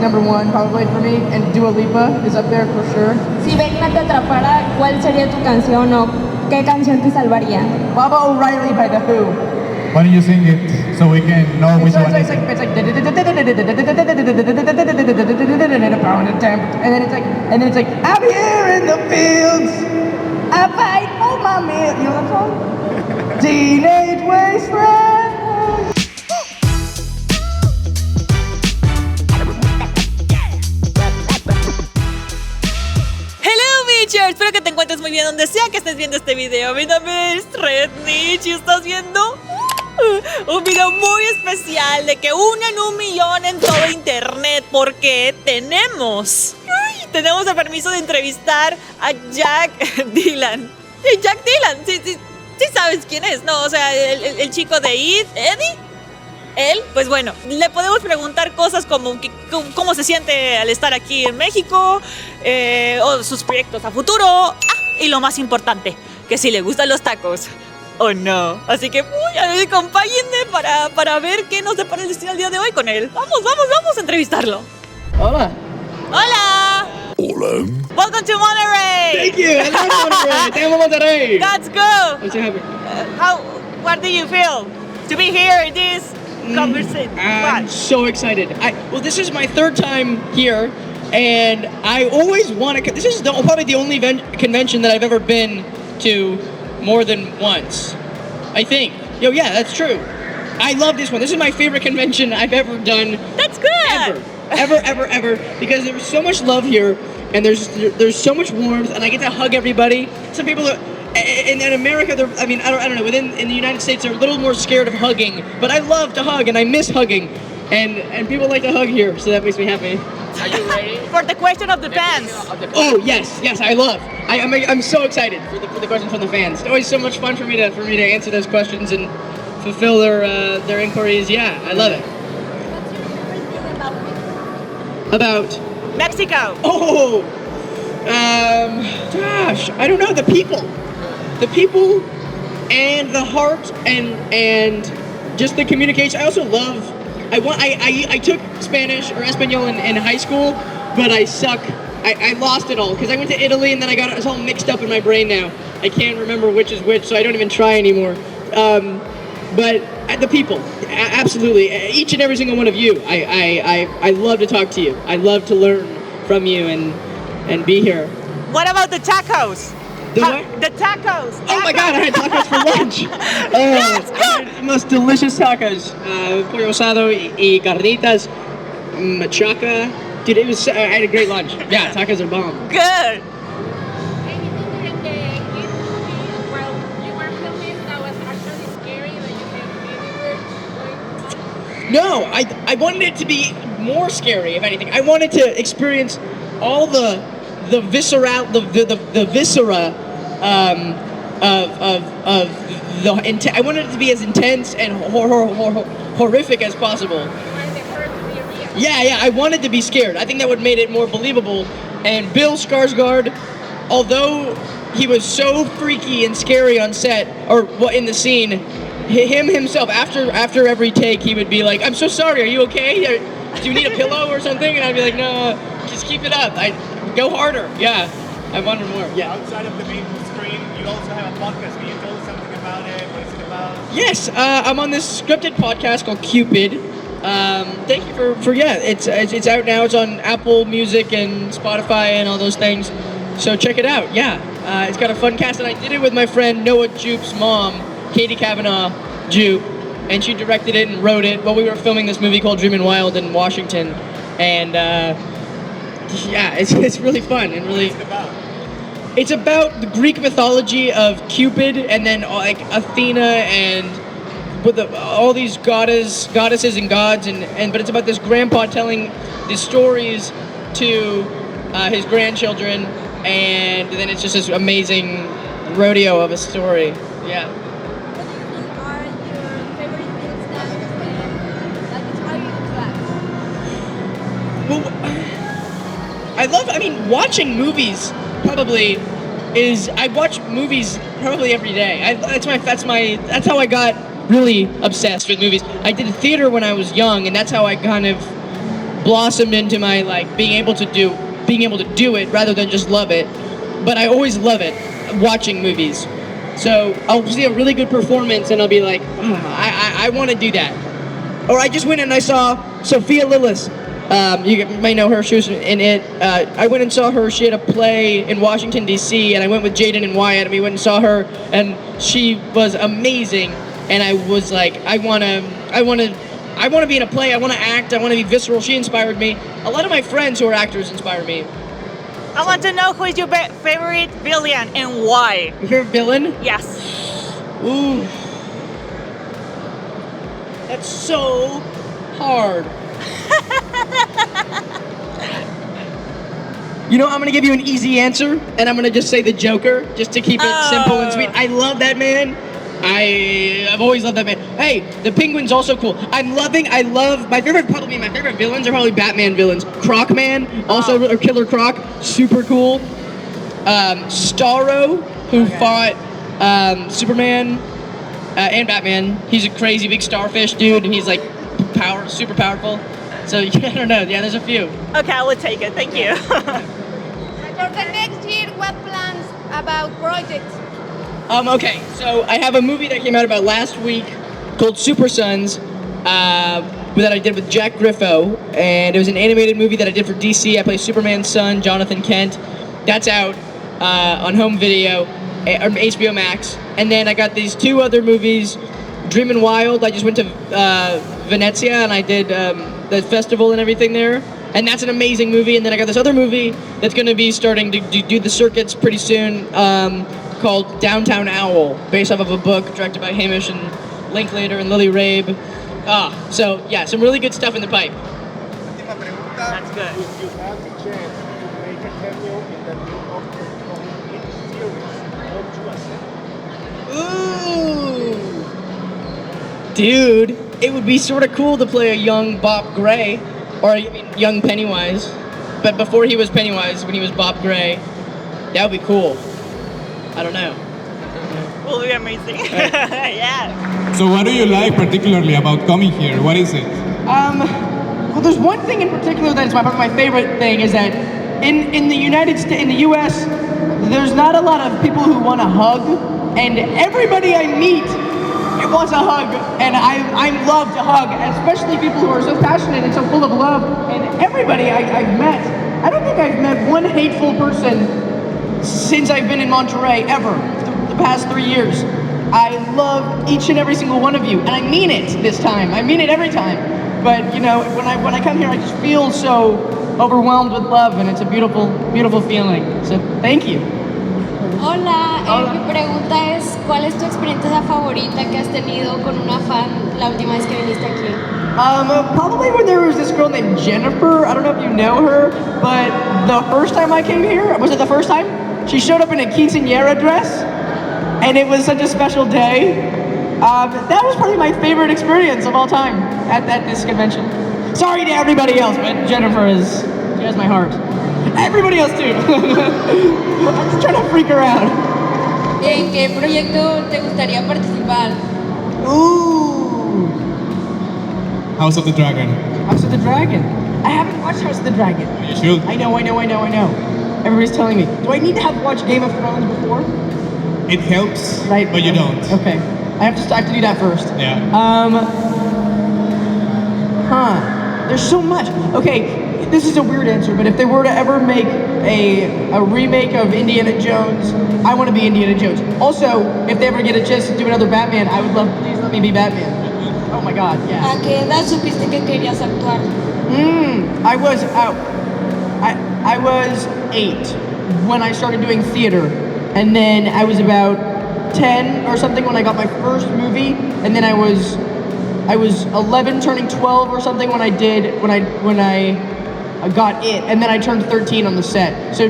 #1 probably for me, and Dua Lipa is up there for sure. Si Vecna te atrapara, ¿cuál sería tu canción o qué canción te salvaría? Baba O'Reilly by The Who. Why don't you sing it so we can know which one is it? And then it's like, I'm here in the fields, I fight for my meal. You know that song? Teenage Wasteland. Espero que te encuentres muy bien donde sea que estés viendo este video. Mi nombre es Mich y estás viendo un video muy especial de que 1 en 1 millón en todo internet, porque tenemos el permiso de entrevistar a Jack Dylan. Jack Dylan, sí sabes quién es, ¿no? O sea, el chico de Eddie. Él, pues bueno, le podemos preguntar cosas como cómo se siente al estar aquí en México, o sus proyectos a futuro, y lo más importante, que si le gustan los tacos o no. Así que acompáñenme para ver qué nos depara el destino el día de hoy con él. Vamos a entrevistarlo. Hola. Hola. Hola. Welcome to Monterrey. Thank you. I love Monterrey. Te amo Monterrey. That's good. I'm so happy. What do you feel to be here in this conversation? I'm so excited. Well, this is my 3rd time here, and I always want to. This is probably the only convention that I've ever been to more than once, I think. Yeah, that's true. I love this one. This is my favorite convention I've ever done. That's good. Ever, because there's so much love here, and there's so much warmth, and I get to hug everybody. Some people are. In America, I don't know. In the United States, they're a little more scared of hugging. But I love to hug, and I miss hugging, and people like to hug here, so that makes me happy. Are you ready? For the question of the fans. Oh yes, I'm so excited for the questions from the fans. It's always so much fun for me to answer those questions and fulfill their inquiries. Yeah, I love it. What's your favorite thing about About Mexico. Oh, gosh, I don't know. The people, and the heart, and just the communication. I also love. I took Spanish or Espanol in high school, but I suck. I lost it all because I went to Italy and then it's all mixed up in my brain now. I can't remember which is which, so I don't even try anymore. But the people, absolutely, each and every single one of you. I love to talk to you. I love to learn from you and be here. What about the tacos? The what? The tacos. Oh my God, I had tacos for lunch. Yes, I had the most delicious tacos. Pollo asado y carnitas, machaca. Dude, I had a great lunch. Yeah, tacos are bomb. Good. Anything during the kids movie while you were filming that was actually scary that you think maybe we're going No, I wanted it to be more scary, if anything. I wanted to experience all the visceral, the viscera I wanted it to be as intense and horrific as possible. Yeah, I wanted to be scared. I think that would made it more believable. And Bill Skarsgård, although he was so freaky and scary on set, or in the scene, him himself, after every take, he would be like, "I'm so sorry, are you okay? Do you need a pillow or something?" And I'd be like, "No, just keep it up. Go harder." Yeah, I wanted more. Yeah. Outside of the main screen, you also have a podcast. Can you tell us something about it? What is it about? Yes, I'm on this scripted podcast called Cupid. Thank you for it's out now. It's on Apple Music and Spotify and all those things. So check it out. Yeah, it's got a fun cast, and I did it with my friend Noah Jupe's mom, Katie Kavanaugh Jupe, and she directed it and wrote it while we were filming this movie called Dreamin' Wild in Washington, and yeah, it's really fun and really. It's about the Greek mythology of Cupid, and then like Athena, and with all these goddesses and gods, but it's about this grandpa telling these stories to his grandchildren, and then it's just this amazing rodeo of a story. Yeah. What do you think are your favorite things that inspire you to act? Well, watching movies probably I watch movies probably every day. That's how I got really obsessed with movies. I did theater when I was young, and that's how I kind of blossomed into my like being able to do it rather than just love it. But I always love it, watching movies. So I'll see a really good performance and I'll be like, I want to do that. Or I just went and I saw Sophia Lillis. You may know her, she was in it. I went and saw her, she had a play in Washington, D.C., and I went with Jaden and Wyatt, and we went and saw her, and she was amazing, and I was like, I want to be in a play, I want to act, I want to be visceral. She inspired me. A lot of my friends who are actors inspire me. I want to know who is your favorite villain and why. Your favorite villain? Yes. Ooh. That's so hard. You know, I'm gonna give you an easy answer, and I'm gonna just say the Joker, just to keep it simple and sweet. I love that man. I've always loved that man. Hey, the Penguin's also cool. My favorite villains are probably Batman villains. Crocman, also, or Killer Croc, super cool. Starro, who fought Superman and Batman. He's a crazy big starfish dude, and he's like super powerful. So I don't know. Yeah, there's a few. Okay, I will take it. Thank you. For the next year, what plans about projects? Okay, so I have a movie that came out about last week called Super Sons that I did with Jack Griffo, and it was an animated movie that I did for DC. I play Superman's son, Jonathan Kent. That's out on home video, or HBO Max. And then I got these two other movies, Dreamin' Wild. I just went to Venezia and I did the festival and everything there. And that's an amazing movie. And then I got this other movie that's going to be starting to do the circuits pretty soon, called Downtown Owl, based off of a book directed by Hamish and Linklater and Lily Rabe. So yeah, some really good stuff in the pipe. Última pregunta. That's good. If you have the chance to make a cameo in the new Mich series, what would you accept? Ooh, dude, it would be sort of cool to play a young Bob Gray, or I mean, young Pennywise, but before he was Pennywise, when he was Bob Gray. That would be cool. I don't know. Will be amazing. Yeah. So what do you like particularly about coming here? What is it? Well, there's one thing in particular that's my favorite thing is that in the United States, in the U.S., there's not a lot of people who want to hug, and everybody I meet wants a hug, and I love to hug, especially people who are so passionate and so full of love. And everybody I've met, I don't think I've met one hateful person since I've been in Monterrey ever, the past 3 years. I love each and every single one of you, and I mean it this time. I mean it every time. But you know, when I come here, I just feel so overwhelmed with love, and it's a beautiful, beautiful feeling. So thank you. Hola, mi pregunta es, ¿cuál es tu experiencia favorita que has tenido con una fan la última vez que viniste aquí? Probably when there was this girl named Jennifer. I don't know if you know her, but the first time I came here, was it the first time? She showed up in a quinceañera dress, and it was such a special day. That was probably my favorite experience of all time at this convention. Sorry to everybody else, but Jennifer she has my heart. Everybody else too. I'm just trying to freak her out. ¿En qué proyecto te gustaría participar? Ooh, House of the Dragon. House of the Dragon. I haven't watched House of the Dragon. You should. I know. Everybody's telling me. Do I need to have watched Game of Thrones before? It helps, Right. but you don't. Okay. I have to do that first. Yeah. There's so much. Okay, this is a weird answer, but if they were to ever make a remake of Indiana Jones, I want to be Indiana Jones. Also, if they ever get a chance to do another Batman, I would love, please let me be Batman. Oh my God, yeah. ¿A qué edad supiste que querías actuar? I was 8 when I started doing theater, and then I was about 10 or something when I got my first movie, and then I was 11 turning 12 or something when I got it, and then I turned 13 on the set. So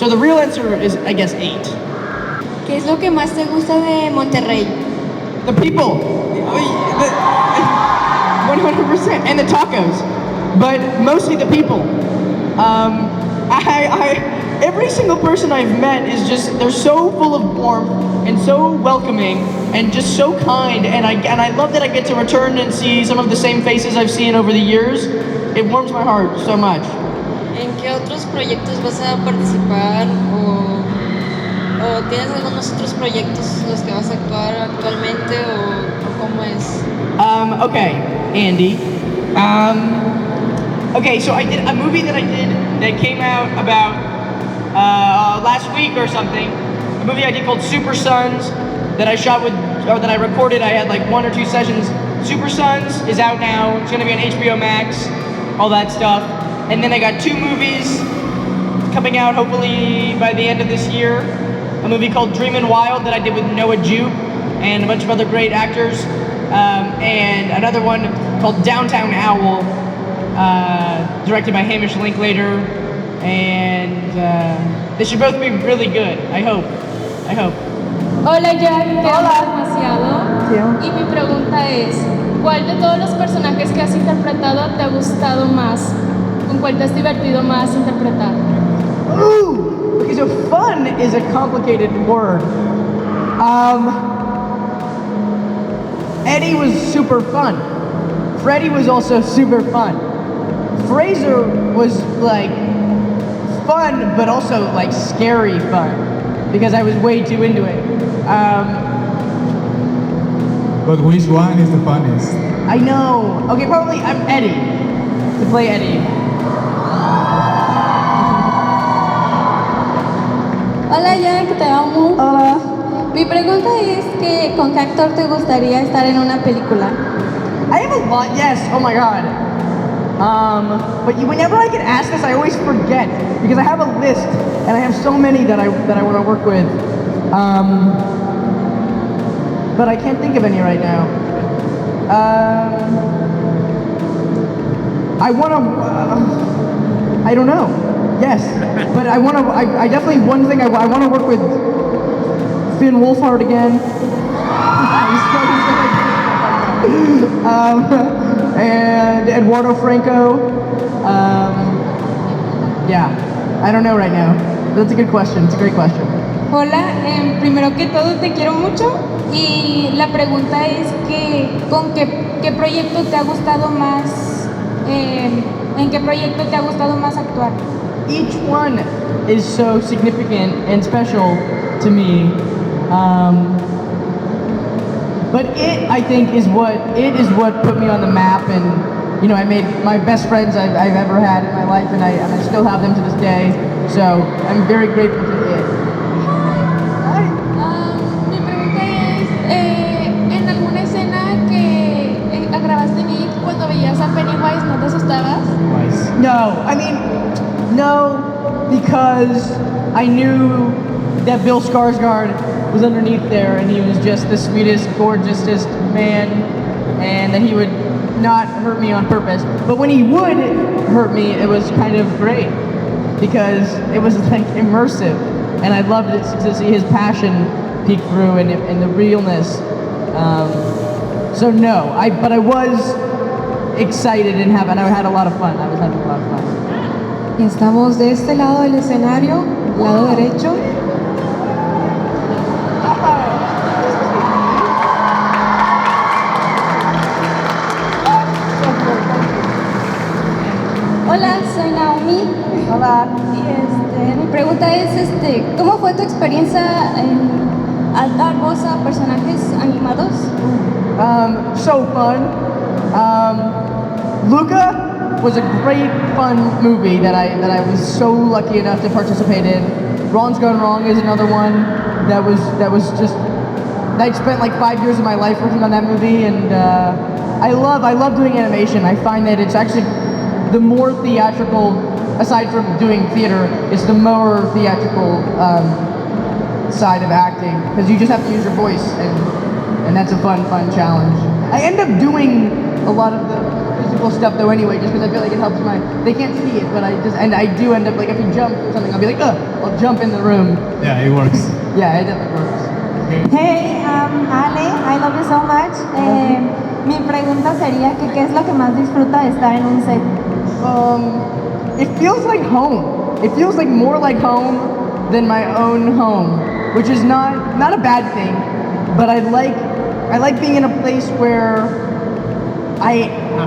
the real answer is, I guess, 8. ¿Qué es lo que más te gusta de Monterrey? The people, 100%, and the tacos, but mostly the people. every single person I've met is just, they're so full of warmth and so welcoming and just so kind, and I love that I get to return and see some of the same faces I've seen over the years. It warms my heart so much. ¿En qué otros proyectos vas a participar o tienes algunos otros proyectos en los que vas a actuar actualmente o cómo es? Okay, Andy. Okay, so I did a movie that I did that came out about last week or something. A movie I did called Super Sons that I shot with, or that I recorded. I had like 1 or 2 sessions. Super Sons is out now. It's gonna be on HBO Max, all that stuff. And then I got 2 movies coming out hopefully by the end of this year. A movie called Dreamin' Wild that I did with Noah Jupe and a bunch of other great actors. And another one called Downtown Owl, directed by Hamish Linklater. And they should both be really good, I hope. Hola Jack, te amo demasiado. Y mi pregunta es, ¿cuál de todos los personajes que has interpretado te ha gustado más? ¿Con cuál te has divertido más interpretar? Ooh, okay, so fun is a complicated word. Eddie was super fun. Freddie was also super fun. Fraser was like fun, but also like scary fun because I was way too into it. But which one is the funniest? I know. Okay, probably I'm Eddie to play Eddie. Hola Jack, te amo. Hola. Mi pregunta es que ¿con qué actor te gustaría estar en una película? I have a lot. Yes. Oh my God. But whenever I get asked this, I always forget because I have a list and I have so many that I want to work with. But I can't think of any right now. I don't know. Yes, but I definitely, one thing I want to work with Finn Wolfhard again. And Eduardo Franco. Yeah, I don't know right now. That's a good question. It's a great question. Hola, primero que todo te quiero mucho y la pregunta es que ¿con qué proyecto te ha gustado más, en qué proyecto te ha gustado más actuar? Each one is so significant and special to me. But I think is what put me on the map, and you know, I made my best friends I've ever had in my life, and I still have them to this day. So I'm very grateful to it. Mi pregunta es, ¿en alguna escena que grabaste en Mich cuando veías a Pennywise no te asustabas? No, because I knew that Bill Skarsgård was underneath there, and he was just the sweetest, gorgeousest man, and that he would not hurt me on purpose. But when he would hurt me, it was kind of great, because it was like immersive, and I loved it to see his passion peek through and the realness. So no, but I was excited and I had a lot of fun. I was having a lot of fun. Estamos de este lado del escenario, lado derecho. Hola, soy Naomi. Hola. Y mi pregunta es, ¿cómo fue tu experiencia al dar voz a personajes animados? So fun. Luca was a great, fun movie that I was so lucky enough to participate in. Ron's Gone Wrong is another one that was just. I spent like 5 years of my life working on that movie, and I love doing animation. I find that it's actually the more theatrical, aside from doing theater, it's the more theatrical side of acting, because you just have to use your voice, and that's a fun challenge. I end up doing a lot of the physical stuff though anyway, just because I feel like it helps they can't see it, but I do end up, like if you jump or something, I'll be like, I'll jump in the room. Yeah, it works. Yeah, it definitely works. Hey, Ale, I love you so much. Mi pregunta sería que ¿qué es lo que más disfruta de estar en un set? It feels like home. It feels like more like home than my own home, which is not a bad thing, but I like being in a place where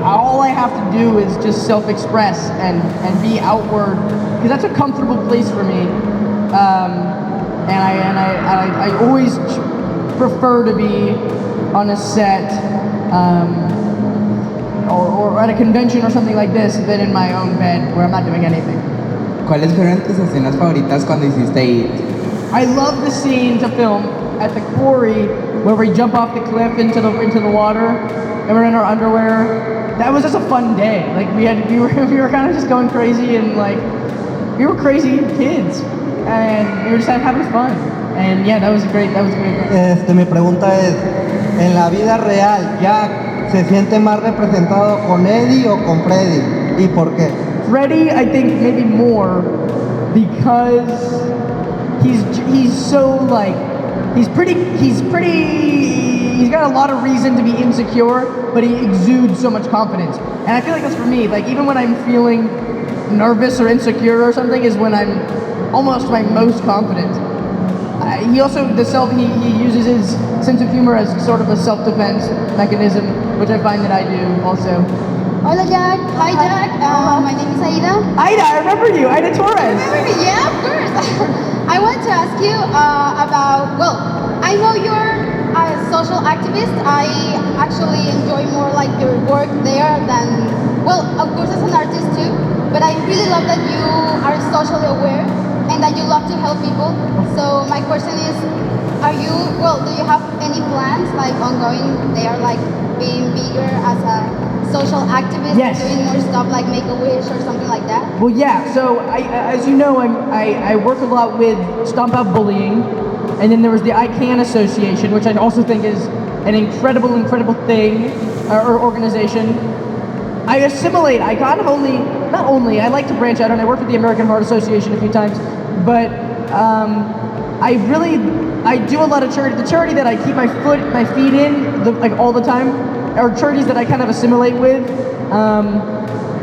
all I have to do is just self-express and be outward, because that's a comfortable place for me. And I always prefer to be on a set or at a convention or something like this than in my own bed where I'm not doing anything. ¿Cuáles fueron tus escenas favoritas cuando hiciste IT? I love the scene to film at the quarry where we jump off the cliff into the water and we're in our underwear. That was just a fun day. Like we were kind of just going crazy, and like we were crazy kids and we were just having fun. And yeah, that was great. Mi pregunta es, en la vida real, Jack se siente más representado con Eddie o con Freddy, ¿y por qué? Freddy, I think maybe more because he's so like he's got a lot of reason to be insecure, but he exudes so much confidence. And I feel like that's for me. Like even when I'm feeling nervous or insecure or something is when I'm almost my most confident. He also he uses his sense of humor as sort of a self-defense mechanism, which I find that I do also. Hola Jack. Hi Jack. My name is Aida. Aida, I remember you. Aida Torres. Remember me? Yeah, of course. I want to ask you about, well, I know you're a social activist. I actually enjoy more like your work there than, well, of course as an artist too, but I really love that you are socially aware and that you love to help people. So my question is, do you have any plans like ongoing there, like being bigger as a social activist, yes, doing more stuff like Make-A-Wish or something like that? Well, yeah. So as you know, I work a lot with Stomp Out Bullying, and then there was the I Can Association, which I also think is an incredible thing or organization. I assimilate. I kind of I like to branch out, and I worked with the American Heart Association a few times, but I do a lot of charity. The charity that I keep my feet in, like all the time, are charities that I kind of assimilate with,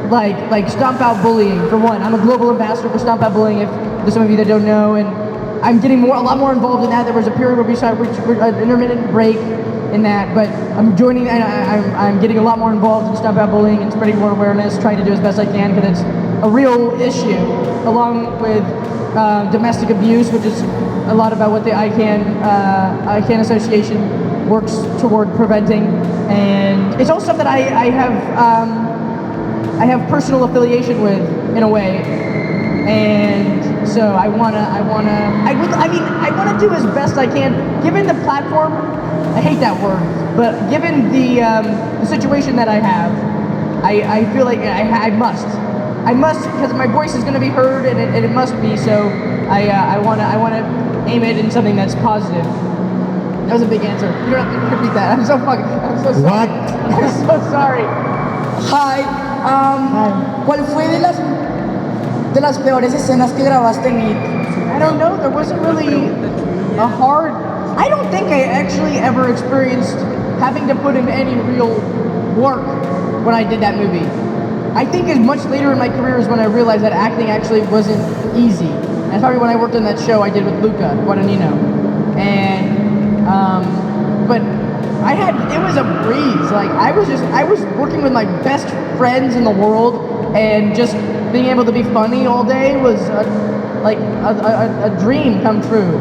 like Stomp Out Bullying, for one. I'm a global ambassador for Stomp Out Bullying, if there's some of you that don't know, and I'm getting a lot more involved in that. There was a period where we saw an intermittent break in that, but I'm joining, and I'm getting a lot more involved in Stomp Out Bullying and spreading more awareness, trying to do as best I can, because it's a real issue, along with domestic abuse, which is a lot about what the I Can Association works toward preventing, and it's also something that I have personal affiliation with in a way, and so I wanna do as best I can, given the platform. I hate that word, but given the situation that I have, I feel like I must, because my voice is going to be heard, and it must be. So I want to aim it in something that's positive. That was a big answer. You don't have to repeat that. I'm so sorry. What? I'm so sorry. Hi. ¿Cuál fue de las peores escenas que grabaste en IT? I don't know. There wasn't really a hard. I don't think I actually ever experienced having to put in any real work when I did that movie. I think as much later in my career is when I realized that acting actually wasn't easy. And probably when I worked on that show I did with Luca Guadagnino. And but it was a breeze. Like I was working with my best friends in the world, and just being able to be funny all day was a dream come true.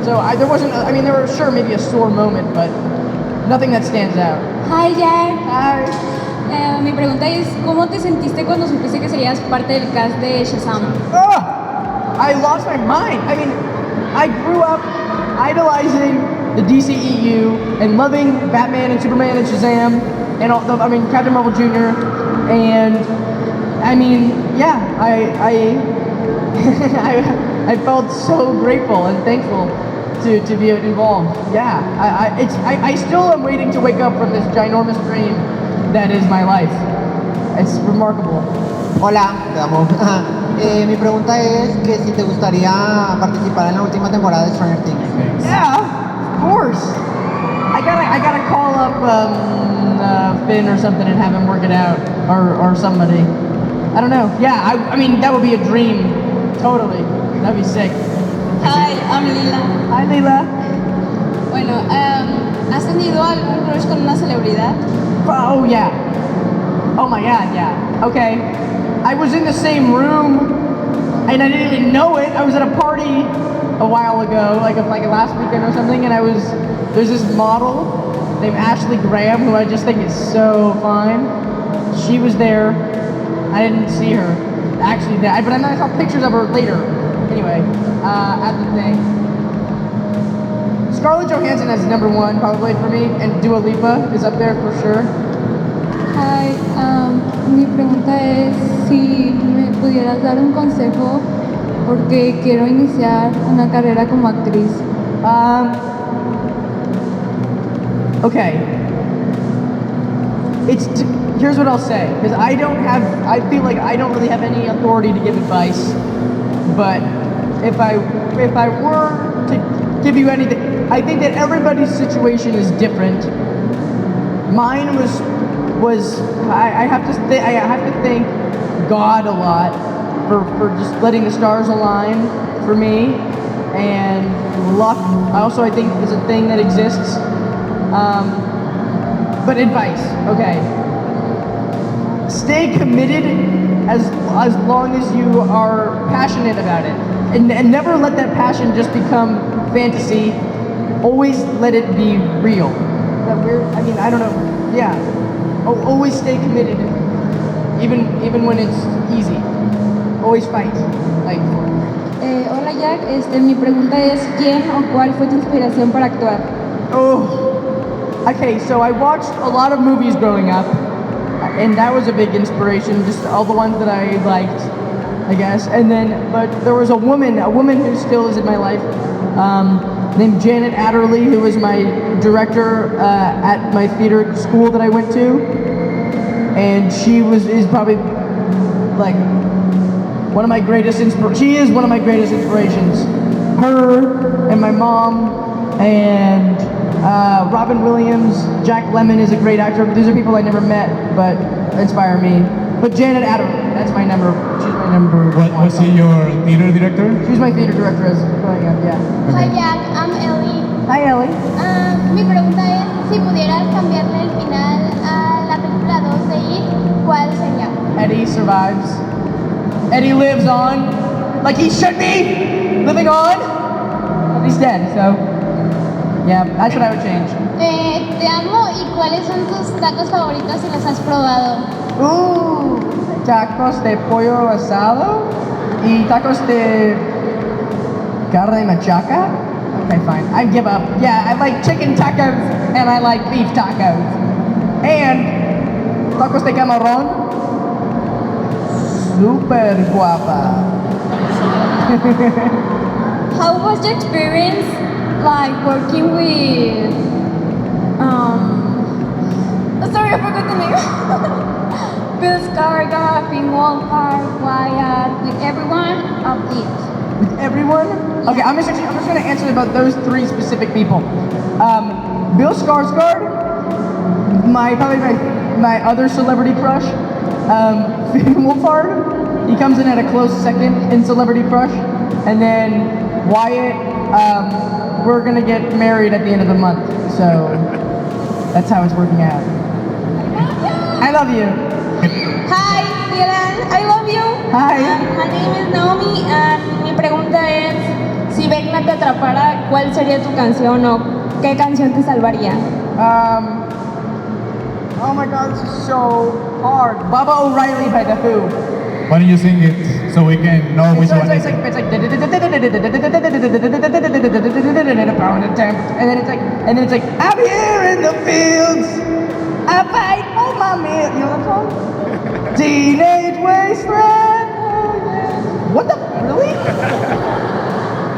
So there wasn't, there was sure maybe a sore moment, but nothing that stands out. Hi, Jack. Hi. Mi pregunta es, ¿cómo te sentiste cuando supiste que serías parte del cast de Shazam? I lost my mind. I grew up idolizing the DCEU and loving Batman and Superman and Shazam and Captain Marvel Jr. And I felt so grateful and thankful to be involved. Yeah, I still am waiting to wake up from this ginormous dream that is my life. It's remarkable. Hola, te amo. Mi pregunta es que si te gustaría participar en la última temporada de Stranger Things. Yeah, of course. I gotta call up Finn or something and have him work it out, or somebody. I don't know. Yeah, that would be a dream totally. That'd be sick. Hi, I'm Lila. Hi, Lila. Bueno, ¿has tenido algún crush con una celebridad? Oh, yeah. Oh my god, yeah. Okay. I was in the same room, and I didn't even know it. I was at a party a while ago, like last weekend or something, and there's this model named Ashley Graham, who I just think is so fine. She was there. I didn't see her actually, but I saw pictures of her later. Anyway, at the thing. Scarlett Johansson is number one probably for me, and Dua Lipa is up there for sure. Hi, mi pregunta es si me pudieras dar un consejo porque quiero iniciar una carrera como actriz. Okay. Here's what I'll say, because I feel like I don't really have any authority to give advice, but if I were to give you anything, I think that everybody's situation is different. Mine was I have to thank God a lot for just letting the stars align for me, and luck also I think is a thing that exists. But advice, okay. Stay committed as long as you are passionate about it, and never let that passion just become fantasy. Always let it be real. I don't know. Yeah. Always stay committed, even when it's easy. Always fight. Hola Jack, mi pregunta es ¿quién o cuál fue tu inspiración para actuar? Okay, so I watched a lot of movies growing up, and that was a big inspiration, just all the ones that I liked, I guess. But there was a woman who still is in my life, named Janet Adderley, who was my director at my theater school that I went to, and she is probably like one of my greatest she is one of my greatest inspirations. Her and my mom and Robin Williams, Jack Lemmon is a great actor. These are people I never met, but inspire me. But Janet Adderley, that's my number. She's my number one. Was she your theater director? She was my theater director as growing up, yeah. Hi Jack, I'm Ellie. Hi Ellie. Mi pregunta es, si pudieras cambiarle el final a la película 2 de It, ¿cuál sería? Eddie survives. Eddie lives on, like he should be living on, but he's dead, so yeah, that's what I would change. Te amo, ¿y cuáles son tus tacos favoritos si los has probado? Tacos de pollo asado y tacos de carne machaca. Okay, fine. I give up. Yeah, I like chicken tacos and I like beef tacos. And tacos de camarón. Super guapa. How was the experience like working with sorry, I forgot the name. Bill Skarsgård, Finn Wolfhard, Wyatt, with everyone of It. With everyone? Okay, I'm just gonna answer about those three specific people. Bill Skarsgård, probably my other celebrity crush. Finn Wolfhard, he comes in at a close second in celebrity crush, and then Wyatt, we're gonna get married at the end of the month, so that's how it's working out. I love you. Hi, Dylan, I love you. Hi. My name is Naomi, and mi pregunta es, si Vecna te atrapara, ¿cuál sería tu canción o qué canción te salvaría? Oh my god, this is so hard. Baba O'Reilly by The Who. Why don't you sing it so we can know which one It's is it? like and then it's like I'm here in the fields, I fight for my meal. You know that song? Teenage wasteland. What the really?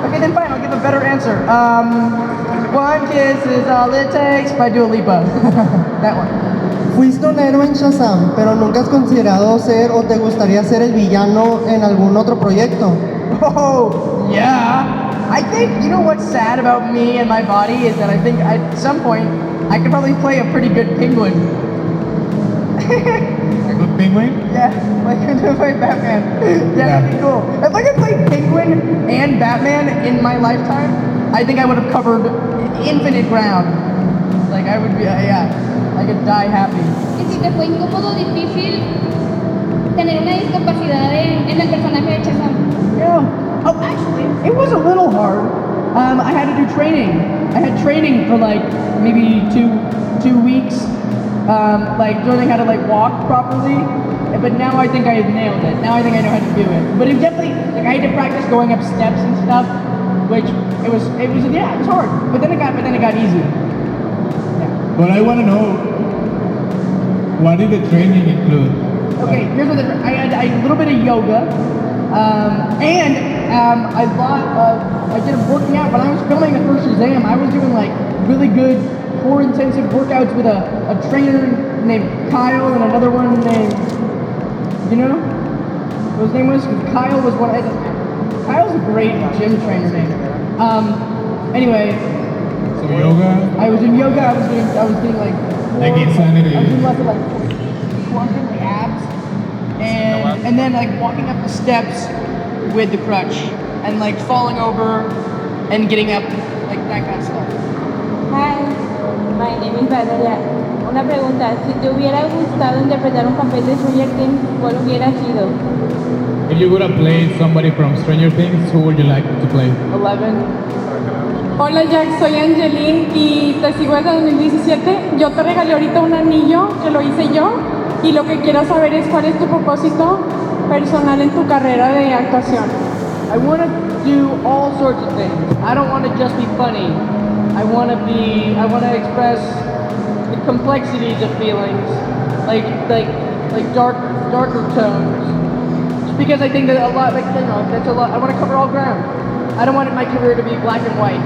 Okay, then fine. I'll give a better answer. One kiss is all it takes by Dua Lipa. That one. Fuiste un héroe en Shazam, pero nunca has considerado ser o te gustaría ser el villano en algún otro proyecto. Oh, yeah. I think, you know what's sad about me and my body is that I think at some point I could probably play a pretty good penguin. A good Penguin? Yeah, like to play Batman. Yeah, that'd be cool. If I could play Penguin and Batman in my lifetime, I think I would have covered infinite ground. Like I would be, yeah, I could die happy. ¿Y si te fue incómodo o difícil tener una discapacidad en el personaje de Chazam? Yeah. Oh, actually, it was a little hard. I had to do training. I had training for like maybe two weeks, like learning how to like walk properly. But now I think I have nailed it. Now I think I know how to do it. But it definitely, like I had to practice going up steps and stuff, which it was hard. But then it got easy. Yeah. But I want to know, what did the training include? Okay, here's what I had a little bit of yoga, and I did working out. When I was filming the first exam, I was doing like really good core intensive workouts with a trainer named Kyle and another one named, you know, what his name was? Kyle was one. Kyle's a great gym trainer name. Anyway. So yoga. I was in yoga. I was doing like insanity. I was doing lots of like squatting the abs, and then like walking up the steps with the crutch, and like falling over and getting up, like that kind of stuff. Hi, my name is Valeria. Una pregunta, si te hubiera gustado interpretar un papel de Stranger Things, ¿cuál hubiera sido? If you would have played somebody from Stranger Things, who would you like to play? 11. Hola Jack, soy Angeline y te sigo desde 2017. Yo te regalé ahorita un anillo que lo hice yo y lo que quiero saber es cuál es tu propósito personal en tu carrera de actuación. I want to do all sorts of things. I don't want to just be funny. I want to express the complexities of feelings, like darker tones. Just because I think that a lot, that's a lot. I want to cover all ground. I don't want my career to be black and white.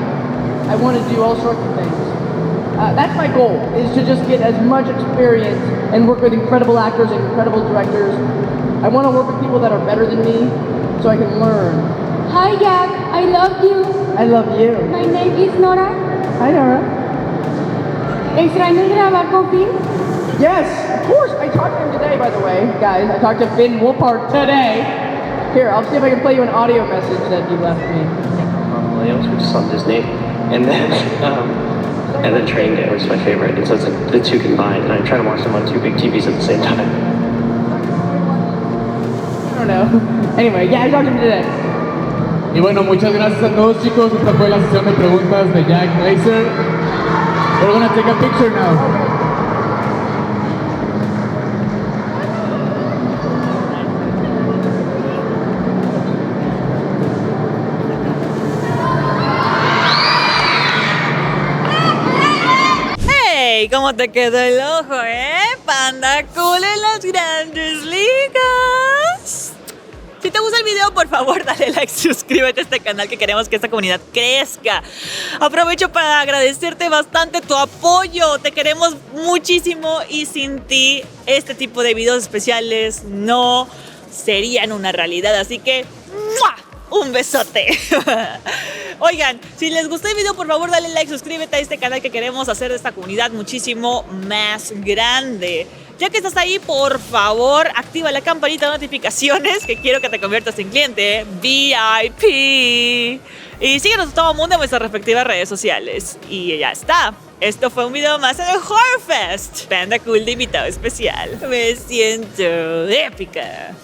I want to do all sorts of things. That's my goal, is to just get as much experience and work with incredible actors and incredible directors. I want to work with people that are better than me so I can learn. Hi Jack, I love you. I love you. My name is Nora. Hi Nora. ¿Extrañas grabar con Finn? Yes, of course. I talked to him today, by the way, guys. I talked to Finn Wolfhard today. Here, I'll see if I can play you an audio message that he left me. Williams, which is on Disney, and then Train Day, which is my favorite. And so it's like the two combined, and I try to watch them on two big TVs at the same time. I don't know. Anyway, yeah, I talked to him today. Y bueno, muchas gracias a todos, chicos. Esta fue la sesión de preguntas de Jackdylangrazier. We're gonna take a picture now. ¿Cómo te quedó el ojo, Panda Kool en las grandes ligas. Si te gusta el video, por favor, dale like, suscríbete a este canal, que queremos que esta comunidad crezca. Aprovecho para agradecerte bastante tu apoyo. Te queremos muchísimo y sin ti este tipo de videos especiales no serían una realidad. Así que ¡mua! Un besote. Oigan, si les gustó el video, por favor dale like, suscríbete a este canal, que queremos hacer de esta comunidad muchísimo más grande. Ya que estás ahí, por favor, activa la campanita de notificaciones, que quiero que te conviertas en cliente VIP. Y síguenos a todo el mundo en nuestras respectivas redes sociales. Y ya está. Esto fue un video más en el Horror Fest. Panda Kool de invitado especial. Me siento épica.